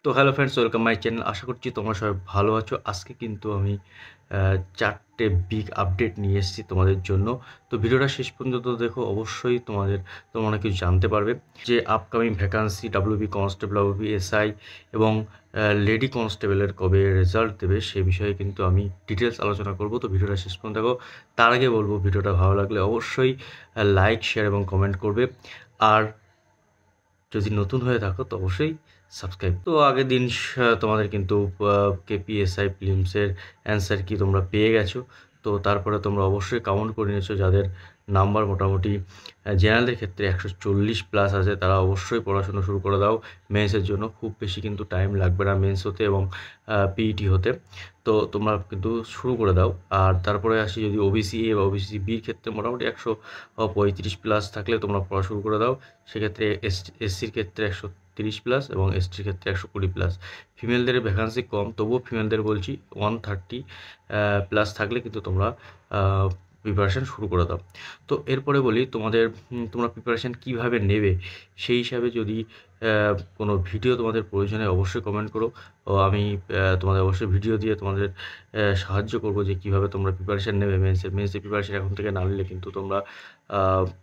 তো hello friends, welcome my channel. আশা করছি তোমরা সবাই ভালো আছো। আজকে কিন্তু আমি 4টে বিগ আপডেট নিয়ে এসেছি তোমাদের জন্য। তো ভিডিওটা শেষ পর্যন্ত দেখো, অবশ্যই তোমরা অনেক কিছু জানতে পারবে যে upcoming vacancy WB constable, WB SI এবং লেডি কনস্টেবলের কবে রেজাল্ট দেবে সে বিষয়ে কিন্তু আমি ডিটেলস আলোচনা করব। তো ভিডিওটা শেষ পর্যন্ত দেখো। তার আগে বলবো, ভিডিওটা ভালো লাগলে অবশ্যই লাইক, শেয়ার এবং কমেন্ট করবে। আর যদি নতুন হয়ে থাকো তো অবশ্যই সাবস্ক্রাইব। তো আগের দিন তোমাদের কিন্তু কেপিএসআই প্রিলিমসের অ্যান্সার কি তোমরা পেয়ে গেছো। তো তারপরে তোমরা অবশ্যই কাউন্ট করে নিয়েছো যাদের নাম্বার মোটামুটি জেনারেলের ক্ষেত্রে 140+ আছে, তারা অবশ্যই পড়াশুনো শুরু করে দাও মেন্সের জন্য। খুব বেশি কিন্তু টাইম লাগবে না মেন্স হতে এবং পিইটি হতে। তো তোমরা কিন্তু শুরু করে দাও। আর তারপরে আসি, যদি ওবিসি এ বা ওবিসি বির ক্ষেত্রে মোটামুটি 135+ থাকলে তোমরা পড়া শুরু করে দাও। সেক্ষেত্রে এসসির ক্ষেত্রে 130+ এবং এসটির ক্ষেত্রে 120+। ফিমেলদের ভ্যাকান্সি কম, তবুও ফিমেলদের বলছি 130+ থাকলে কিন্তু তোমরা প্রিপারেশান শুরু করে দাও। তো এরপরে বলি তোমরা প্রিপারেশান কীভাবে নেবে, সেই হিসাবে যদি কোনো ভিডিও তোমাদের প্রয়োজনে অবশ্যই কমেন্ট করো। ও আমি তোমাদের অবশ্যই ভিডিও দিয়ে তোমাদের সাহায্য করব যে কীভাবে তোমরা প্রিপারেশান নেবে। মেন্সের প্রিপারেশান এখন থেকে না নিলে কিন্তু তোমরা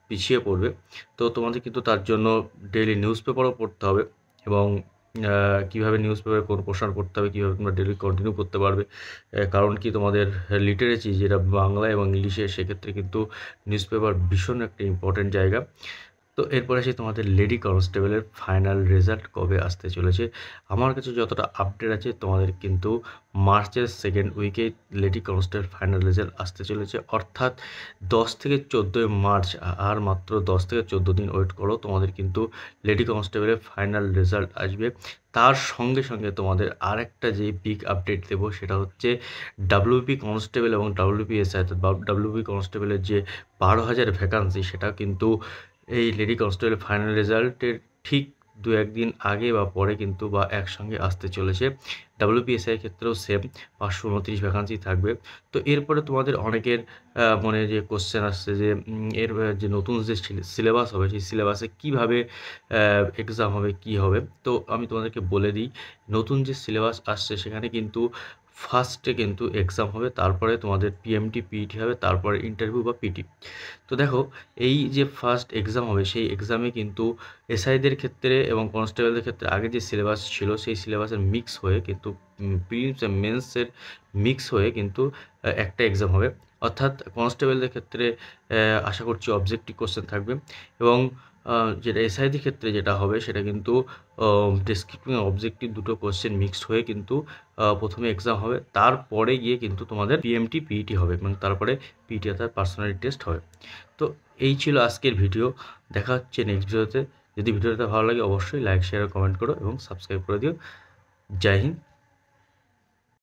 পিছিয়ে পড়বে। তো তোমাদের কিন্তু তার জন্য ডেইলি নিউজ পেপারও পড়তে হবে এবং কীভাবে নিউজ পেপারে কোন পোর্শন পড়তে হবে, কীভাবে তোমরা ডেইলি কন্টিনিউ করতে পারবে। কারণ কি, তোমাদের লিটারেচি যেটা বাংলা এবং ইংলিশে, সেক্ষেত্রে কিন্তু নিউজ পেপার ভীষণ একটা ইম্পর্টেন্ট জায়গা। তো এরপরে আসি তোমাদের লেডি কনস্টেবলের ফাইনাল রেজাল্ট কবে আসতে চলেছে। আমার কাছে যতটা আপডেট আছে, তোমাদের কিন্তু মার্চের সেকেন্ড উইকে লেডি কনস্টেবল ফাইনাল রেজাল্ট আসতে চলেছে, অর্থাৎ 10 থেকে 14 মার্চ। আর মাত্র 10 থেকে 14 দিন ওয়েট করো, তোমাদের কিন্তু লেডি কনস্টেবলের ফাইনাল রেজাল্ট আসবে। তার সঙ্গে সঙ্গে তোমাদের আরেকটা যে বিগ আপডেট দেবো, সেটা হচ্ছে ডাব্লিউবি কনস্টেবল এবং ডাব্লিউবি এসআই। ডাব্লিউবি কনস্টেবলের যে 12,000 ভ্যাকান্সি, সেটা কিন্তু এই লেডি কনস্টেবল ফাইনাল রেজাল্টের ঠিক 2-1 দিন আগে বা পরে কিন্তু বা একসঙ্গে আসতে চলেছে। ডাব্লিউপিএসআই ক্ষেত্রেও সেম 529 ভ্যাকান্সি থাকবে। তো এরপরে তোমাদের অনেকের মনে যে কোশ্চেন আসছে যে এর যে নতুন যে সিলেবাস হবে, সেই সিলেবাসে কীভাবে এক্সাম হবে, কি হবে। তো আমি তোমাদেরকে বলে দিই, নতুন যে সিলেবাস আসছে সেখানে কিন্তু ফার্স্টে কিন্তু এক্সাম হবে, তারপরে তোমাদের পিএমটি পিইটি হবে, তারপরে ইন্টারভিউ বা পিটি। তো দেখো, এই যে ফার্স্ট এক্সাম হবে, সেই এক্সামে কিন্তু এসআইদের ক্ষেত্রে এবং কনস্টেবলদের ক্ষেত্রে আগে যে সিলেবাস ছিল, সেই সিলেবাসের মিক্স হয়ে কিন্তু প্রিলিমস মেন্সের মিক্স হয়ে কিন্তু একটা এক্সাম হবে। অর্থাৎ কনস্টেবলদের ক্ষেত্রে আশা করছি অবজেক্টিভ কোশ্চেন থাকবে এবং যেটা এসআইদের ক্ষেত্রে যেটা হবে, সেটা কিন্তু ডেসক্রিপটিভ অবজেক্টিভ দুটো কোশ্চেন মিক্সড হয়ে কিন্তু প্রথমে এক্সাম হবে, তারপরে গিয়ে কিন্তু তোমাদের পিএমটি পিইটি হবে এবং তারপরে পিইটি অর্থাৎ পার্সোনালিটি টেস্ট হবে। তো এই ছিল আজকের ভিডিও। দেখা হচ্ছে নেক্সট ভিডিওতে। যদি ভিডিওটা ভালো লাগে অবশ্যই লাইক, শেয়ার, কমেন্ট করো এবং সাবস্ক্রাইব করে দিও। জয় হিন্দ।